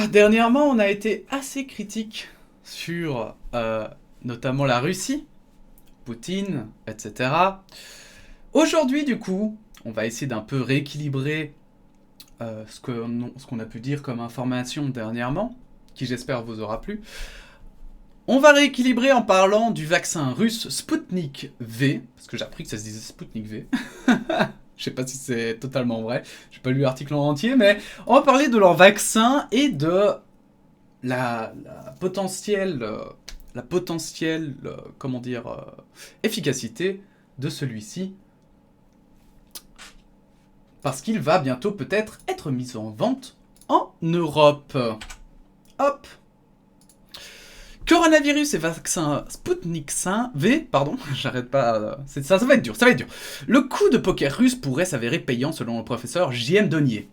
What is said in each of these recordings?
Dernièrement, on a été assez critique sur notamment la Russie, Poutine, etc. Aujourd'hui, du coup, on va essayer d'un peu rééquilibrer ce qu'on a pu dire comme information dernièrement, qui j'espère vous aura plu. On va rééquilibrer en parlant du vaccin russe Sputnik V, parce que j'ai appris que ça se disait Sputnik V. Je sais pas si c'est totalement vrai, j'ai pas lu l'article en entier, mais on va parler de leur vaccin et de la potentielle, comment dire, efficacité de celui-ci, parce qu'il va bientôt peut-être être mis en vente en Europe. Hop. Coronavirus et vaccin Sputnik V, pardon, j'arrête pas, ça va être dur, ça va être dur. Le coup de poker russe pourrait s'avérer payant selon le professeur J.M. Donnier.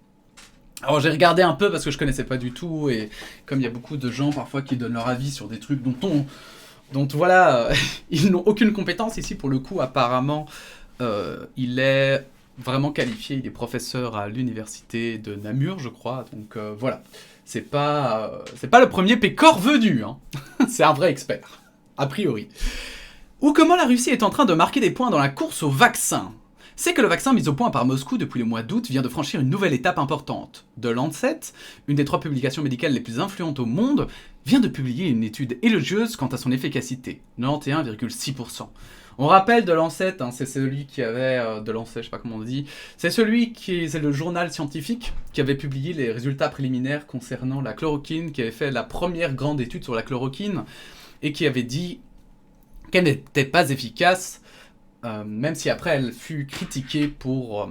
Alors j'ai regardé un peu parce que je connaissais pas du tout, et comme il y a beaucoup de gens parfois qui donnent leur avis sur des trucs dont voilà, ils n'ont aucune compétence ici pour le coup, apparemment il est vraiment qualifié, il est professeur à l'université de Namur je crois, donc voilà. C'est pas le premier pécor venu, hein. C'est un vrai expert, a priori. Ou comment la Russie est en train de marquer des points dans la course au vaccin. C'est que le vaccin mis au point par Moscou depuis le mois d'août vient de franchir une nouvelle étape importante. The Lancet, une des 3 publications médicales les plus influentes au monde, vient de publier une étude élogieuse quant à son efficacité, 91,6%. On rappelle The Lancet, hein, c'est celui qui avait... The Lancet, je sais pas comment on dit. C'est le journal scientifique qui avait publié les résultats préliminaires concernant la chloroquine, qui avait fait la première grande étude sur la chloroquine, et qui avait dit qu'elle n'était pas efficace, même si après elle fut critiquée pour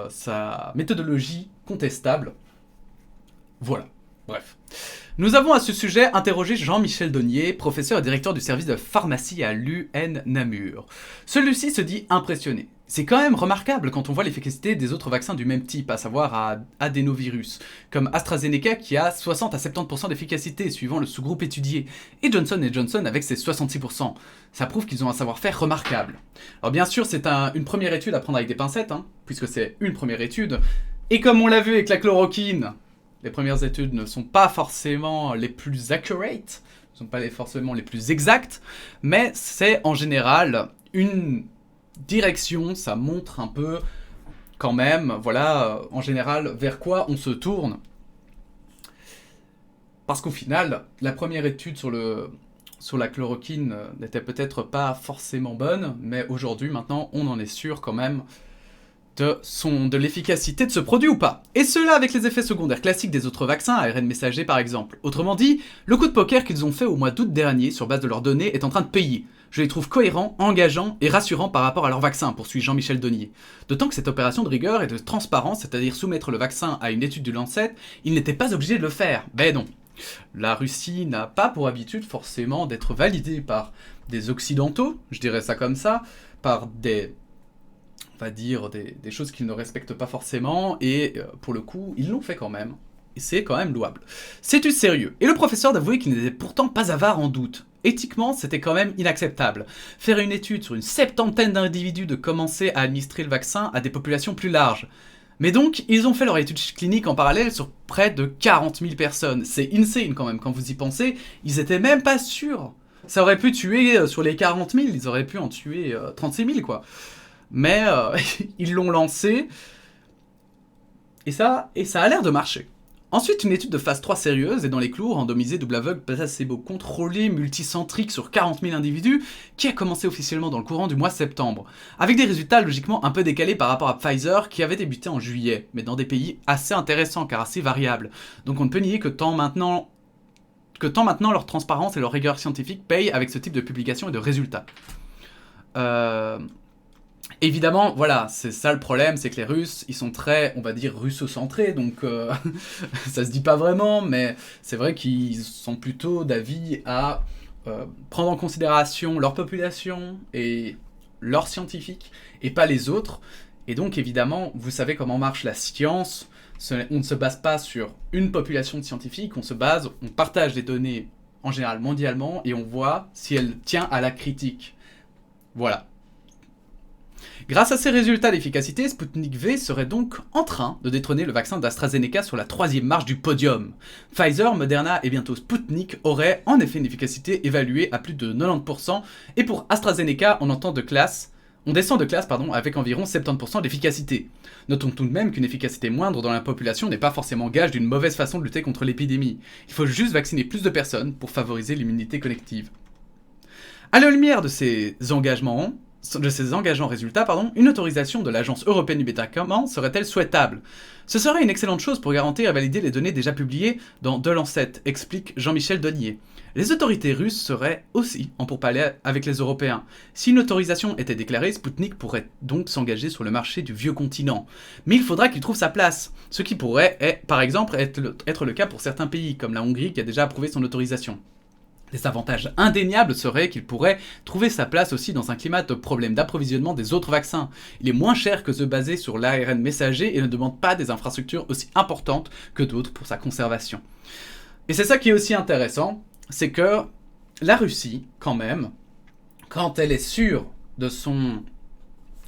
sa méthodologie contestable. Voilà, bref. Nous avons à ce sujet interrogé Jean-Michel Donnier, professeur et directeur du service de pharmacie à l'UN Namur. Celui-ci se dit impressionné. C'est quand même remarquable quand on voit l'efficacité des autres vaccins du même type, à savoir à adénovirus, comme AstraZeneca qui a 60 à 70% d'efficacité suivant le sous-groupe étudié, et Johnson & Johnson avec ses 66%. Ça prouve qu'ils ont un savoir-faire remarquable. Alors bien sûr, c'est une première étude à prendre avec des pincettes, hein, puisque c'est une première étude, et comme on l'a vu avec la chloroquine, les premières études ne sont pas forcément les plus accurate, ne sont pas forcément les plus exactes, mais c'est en général une direction, ça montre un peu quand même, voilà, en général, vers quoi on se tourne. Parce qu'au final, la première étude sur la chloroquine n'était peut-être pas forcément bonne, mais aujourd'hui, maintenant, on en est sûr quand même de l'efficacité de ce produit ou pas. Et cela avec les effets secondaires classiques des autres vaccins, ARN messager par exemple. Autrement dit, le coup de poker qu'ils ont fait au mois d'août dernier sur base de leurs données est en train de payer. Je les trouve cohérents, engageants et rassurants par rapport à leur vaccin, poursuit Jean-Michel Donnier. D'autant que cette opération de rigueur et de transparence, c'est-à-dire soumettre le vaccin à une étude du Lancet, ils n'étaient pas obligés de le faire. Ben non. La Russie n'a pas pour habitude forcément d'être validée par des occidentaux, je dirais ça comme ça, par des choses qu'ils ne respectent pas forcément, et pour le coup, ils l'ont fait quand même. Et c'est quand même louable. C'est du sérieux. Et le professeur d'avouer qu'il n'était pourtant pas avare en doute. Éthiquement, c'était quand même inacceptable. Faire une étude sur une 70aine d'individus de commencer à administrer le vaccin à des populations plus larges. Mais donc, ils ont fait leur étude clinique en parallèle sur près de 40 000 personnes. C'est insane quand même, quand vous y pensez. Ils étaient même pas sûrs. Ça aurait pu tuer, sur les 40 000, ils auraient pu en tuer 36 000, quoi. Mais ils l'ont lancé, et ça a l'air de marcher. Ensuite, une étude de phase 3 sérieuse et dans les clous, randomisée, double aveugle, placebo contrôlé, multicentrique sur 40 000 individus, qui a commencé officiellement dans le courant du mois de septembre, avec des résultats logiquement un peu décalés par rapport à Pfizer, qui avait débuté en juillet, mais dans des pays assez intéressants car assez variables. Donc on ne peut nier que tant maintenant leur transparence et leur rigueur scientifique payent avec ce type de publication et de résultats. Évidemment, voilà, c'est ça le problème, c'est que les Russes, ils sont très, on va dire, russo-centrés, donc ça se dit pas vraiment, mais c'est vrai qu'ils sont plutôt d'avis à prendre en considération leur population et leurs scientifiques, et pas les autres. Et donc, évidemment, vous savez comment marche la science, on ne se base pas sur une population de scientifiques, on partage des données, en général mondialement, et on voit si elle tient à la critique. Voilà. Grâce à ces résultats d'efficacité, Sputnik V serait donc en train de détrôner le vaccin d'AstraZeneca sur la 3e marche du podium. Pfizer, Moderna et bientôt Sputnik auraient en effet une efficacité évaluée à plus de 90%, et pour AstraZeneca, on descend de classe avec environ 70% d'efficacité. Notons tout de même qu'une efficacité moindre dans la population n'est pas forcément gage d'une mauvaise façon de lutter contre l'épidémie. Il faut juste vacciner plus de personnes pour favoriser l'immunité collective. À la lumière de ces engageants résultats, une autorisation de l'Agence européenne du médicament serait-elle souhaitable? Ce serait une excellente chose pour garantir et valider les données déjà publiées dans The Lancet, explique Jean-Michel Donier. Les autorités russes seraient aussi en pourparlers avec les Européens. Si une autorisation était déclarée, Sputnik pourrait donc s'engager sur le marché du vieux continent. Mais il faudra qu'il trouve sa place, ce qui pourrait, par exemple, être le cas pour certains pays, comme la Hongrie qui a déjà approuvé son autorisation. Des avantages indéniables seraient qu'il pourrait trouver sa place aussi dans un climat de problème d'approvisionnement des autres vaccins. Il est moins cher que ceux basés sur l'ARN messager et ne demande pas des infrastructures aussi importantes que d'autres pour sa conservation. Et c'est ça qui est aussi intéressant, c'est que la Russie, quand même, quand elle est sûre de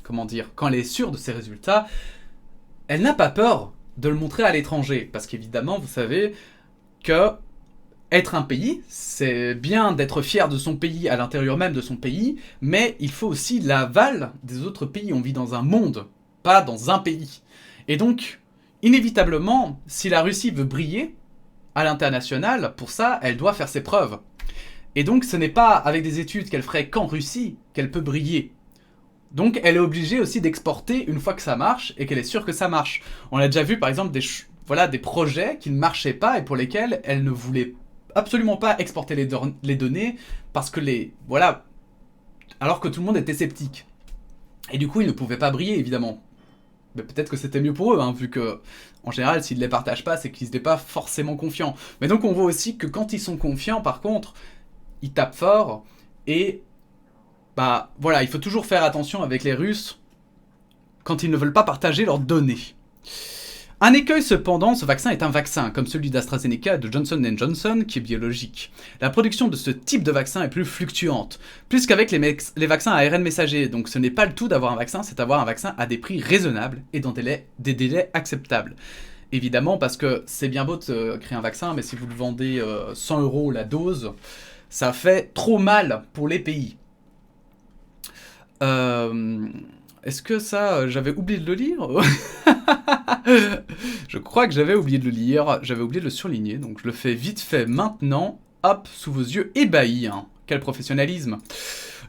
quand elle est sûre de ses résultats, elle n'a pas peur de le montrer à l'étranger. Parce qu'évidemment, vous savez que être un pays, c'est bien d'être fier de son pays à l'intérieur même de son pays, mais il faut aussi l'aval des autres pays. On vit dans un monde, pas dans un pays. Et donc, inévitablement, si la Russie veut briller à l'international, pour ça, elle doit faire ses preuves. Et donc, ce n'est pas avec des études qu'elle ferait qu'en Russie qu'elle peut briller. Donc, elle est obligée aussi d'exporter une fois que ça marche et qu'elle est sûre que ça marche. On a déjà vu, par exemple, des projets qui ne marchaient pas et pour lesquels elle ne voulait absolument pas exporter les données parce que alors que tout le monde était sceptique. Et du coup, ils ne pouvaient pas briller, évidemment. Mais peut-être que c'était mieux pour eux, vu que, en général, s'ils ne les partagent pas, c'est qu'ils n'étaient pas forcément confiants. Mais donc, on voit aussi que quand ils sont confiants, par contre, ils tapent fort. Et, il faut toujours faire attention avec les Russes quand ils ne veulent pas partager leurs données. Un écueil cependant, ce vaccin est un vaccin, comme celui d'AstraZeneca et de Johnson & Johnson, qui est biologique. La production de ce type de vaccin est plus fluctuante, plus qu'avec les vaccins à ARN messager, donc ce n'est pas le tout d'avoir un vaccin, c'est d'avoir un vaccin à des prix raisonnables et dans des délais acceptables. Évidemment, parce que c'est bien beau de créer un vaccin, mais si vous le vendez 100 € la dose, ça fait trop mal pour les pays. Est-ce que ça, j'avais oublié de le lire? Je crois que j'avais oublié de le lire, j'avais oublié de le surligner, donc je le fais vite fait maintenant, hop, sous vos yeux ébahis, Quel professionnalisme.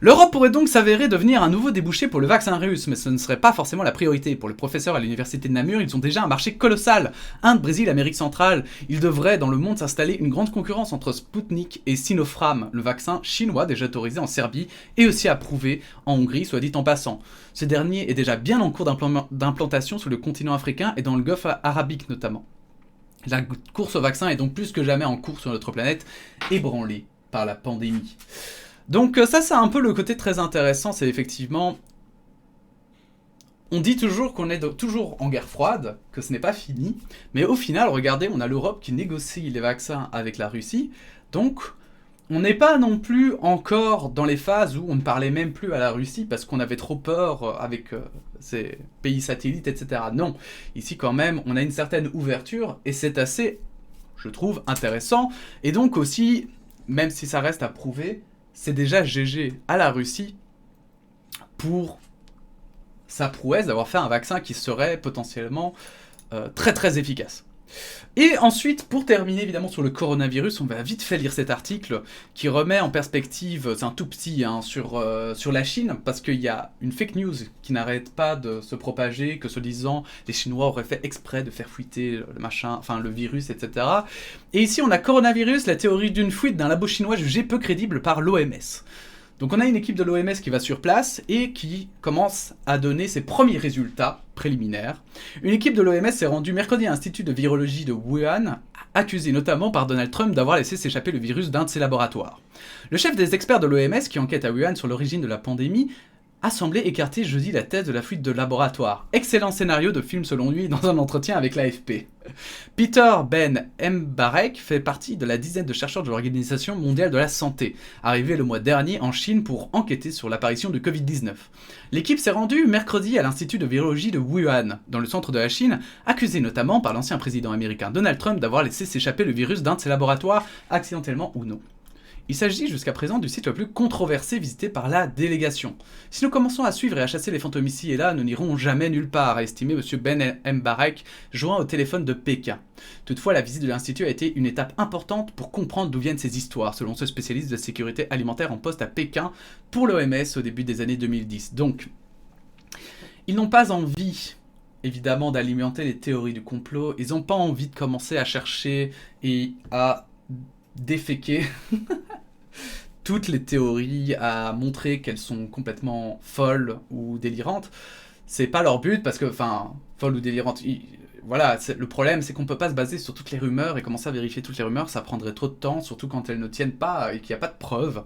L'Europe pourrait donc s'avérer devenir un nouveau débouché pour le vaccin russe, mais ce ne serait pas forcément la priorité. Pour les professeurs à l'université de Namur, ils ont déjà un marché colossal. Inde, Brésil, Amérique centrale. Il devrait dans le monde s'installer une grande concurrence entre Sputnik et Sinopharm, le vaccin chinois déjà autorisé en Serbie et aussi approuvé en Hongrie, soit dit en passant. Ce dernier est déjà bien en cours d'implantation sur le continent africain et dans le Golfe arabique notamment. La course au vaccin est donc plus que jamais en cours sur notre planète, ébranlée par la pandémie. Donc ça, c'est un peu le côté très intéressant, c'est effectivement... On dit toujours qu'on est toujours en guerre froide, que ce n'est pas fini, mais au final, regardez, on a l'Europe qui négocie les vaccins avec la Russie, donc on n'est pas non plus encore dans les phases où on ne parlait même plus à la Russie parce qu'on avait trop peur avec ces pays satellites, etc. Non, ici quand même, on a une certaine ouverture, et c'est assez, je trouve, intéressant, et donc aussi, même si ça reste à prouver, c'est déjà GG à la Russie pour sa prouesse d'avoir fait un vaccin qui serait potentiellement très très efficace. Et ensuite, pour terminer évidemment sur le coronavirus, on va vite fait lire cet article qui remet en perspective, c'est un tout petit, sur la Chine, parce qu'il y a une fake news qui n'arrête pas de se propager, que se disant les Chinois auraient fait exprès de faire fuiter le virus, etc. Et ici, on a coronavirus, la théorie d'une fuite d'un labo chinois jugé peu crédible par l'OMS. Donc on a une équipe de l'OMS qui va sur place et qui commence à donner ses premiers résultats préliminaires. Une équipe de l'OMS s'est rendue mercredi à l'Institut de virologie de Wuhan, accusé notamment par Donald Trump d'avoir laissé s'échapper le virus d'un de ses laboratoires. Le chef des experts de l'OMS qui enquête à Wuhan sur l'origine de la pandémie a semblé écarter jeudi la thèse de la fuite de laboratoire. Excellent scénario de film selon lui dans un entretien avec l'AFP. Peter Ben Mbarek fait partie de la dizaine de chercheurs de l'Organisation mondiale de la santé, arrivés le mois dernier en Chine pour enquêter sur l'apparition du Covid-19. L'équipe s'est rendue mercredi à l'Institut de virologie de Wuhan, dans le centre de la Chine, accusé notamment par l'ancien président américain Donald Trump d'avoir laissé s'échapper le virus d'un de ses laboratoires, accidentellement ou non. Il s'agit jusqu'à présent du site le plus controversé visité par la délégation. Si nous commençons à suivre et à chasser les fantômes ici et là, nous n'irons jamais nulle part, a estimé M. Ben Mbarek, joint au téléphone de Pékin. Toutefois, la visite de l'Institut a été une étape importante pour comprendre d'où viennent ces histoires, selon ce spécialiste de sécurité alimentaire en poste à Pékin pour l'OMS au début des années 2010. Donc, ils n'ont pas envie évidemment d'alimenter les théories du complot, ils n'ont pas envie de commencer à chercher et à déféquer toutes les théories, à montrer qu'elles sont complètement folles ou délirantes. C'est pas leur but parce que, enfin, folles ou délirantes, voilà, le problème c'est qu'on peut pas se baser sur toutes les rumeurs et commencer à vérifier toutes les rumeurs, ça prendrait trop de temps, surtout quand elles ne tiennent pas et qu'il n'y a pas de preuves.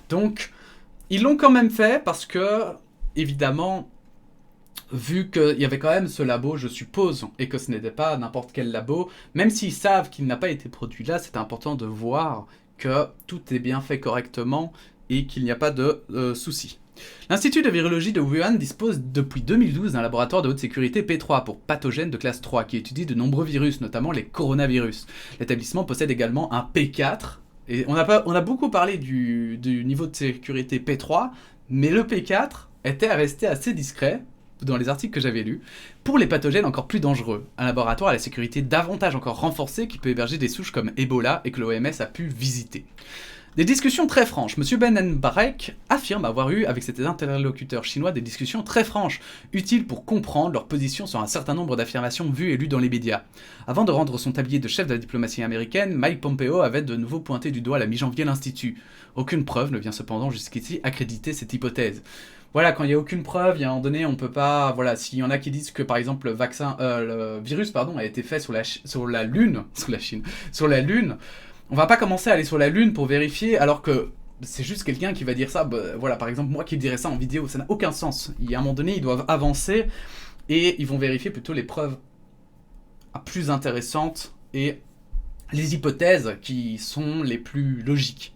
Donc, ils l'ont quand même fait parce que, évidemment, vu qu'il y avait quand même ce labo, je suppose, et que ce n'était pas n'importe quel labo, même s'ils savent qu'il n'a pas été produit là, c'est important de voir que tout est bien fait correctement et qu'il n'y a pas de soucis. L'Institut de virologie de Wuhan dispose depuis 2012 d'un laboratoire de haute sécurité P3 pour pathogènes de classe 3 qui étudie de nombreux virus, notamment les coronavirus. L'établissement possède également un P4, et on a beaucoup parlé du niveau de sécurité P3, mais le P4 était resté assez discret, dans les articles que j'avais lus, pour les pathogènes encore plus dangereux. Un laboratoire à la sécurité davantage encore renforcée qui peut héberger des souches comme Ebola et que l'OMS a pu visiter. Des discussions très franches. M. Ben Mbarek affirme avoir eu avec ses interlocuteurs chinois des discussions très franches, utiles pour comprendre leur position sur un certain nombre d'affirmations vues et lues dans les médias. Avant de rendre son tablier de chef de la diplomatie américaine, Mike Pompeo avait de nouveau pointé du doigt à la mi-janvier l'Institut. Aucune preuve ne vient cependant jusqu'ici accréditer cette hypothèse. Voilà, quand il n'y a aucune preuve, il y a un moment donné, on peut pas... Voilà, s'il y en a qui disent que, par exemple, le virus, a été fait sur la Lune, sur la Lune, on va pas commencer à aller sur la Lune pour vérifier, alors que c'est juste quelqu'un qui va dire ça. Bah, voilà, par exemple, moi qui dirais ça en vidéo, ça n'a aucun sens. Il y a un moment donné, ils doivent avancer, et ils vont vérifier plutôt les preuves plus intéressantes, et les hypothèses qui sont les plus logiques.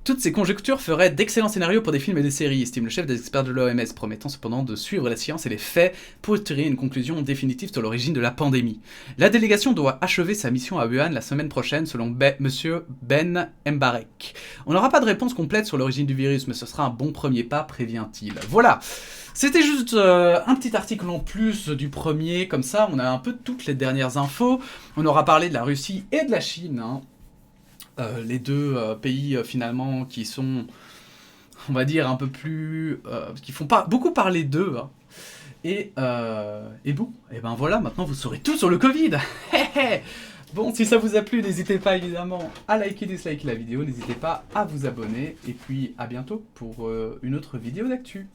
Toutes ces conjectures feraient d'excellents scénarios pour des films et des séries, estime le chef des experts de l'OMS, promettant cependant de suivre la science et les faits pour tirer une conclusion définitive sur l'origine de la pandémie. La délégation doit achever sa mission à Wuhan la semaine prochaine, selon Monsieur Ben Mbarek. On n'aura pas de réponse complète sur l'origine du virus, mais ce sera un bon premier pas, prévient-il. Voilà, c'était juste un petit article en plus du premier, comme ça on a un peu toutes les dernières infos. On aura parlé de la Russie et de la Chine, hein. Les deux pays finalement qui sont, on va dire, un peu plus... qui font pas beaucoup parler d'eux. Hein. Et bon, et ben voilà, maintenant vous saurez tout sur le Covid. Bon, si ça vous a plu, n'hésitez pas évidemment à liker, disliker la vidéo, n'hésitez pas à vous abonner, et puis à bientôt pour une autre vidéo d'actu.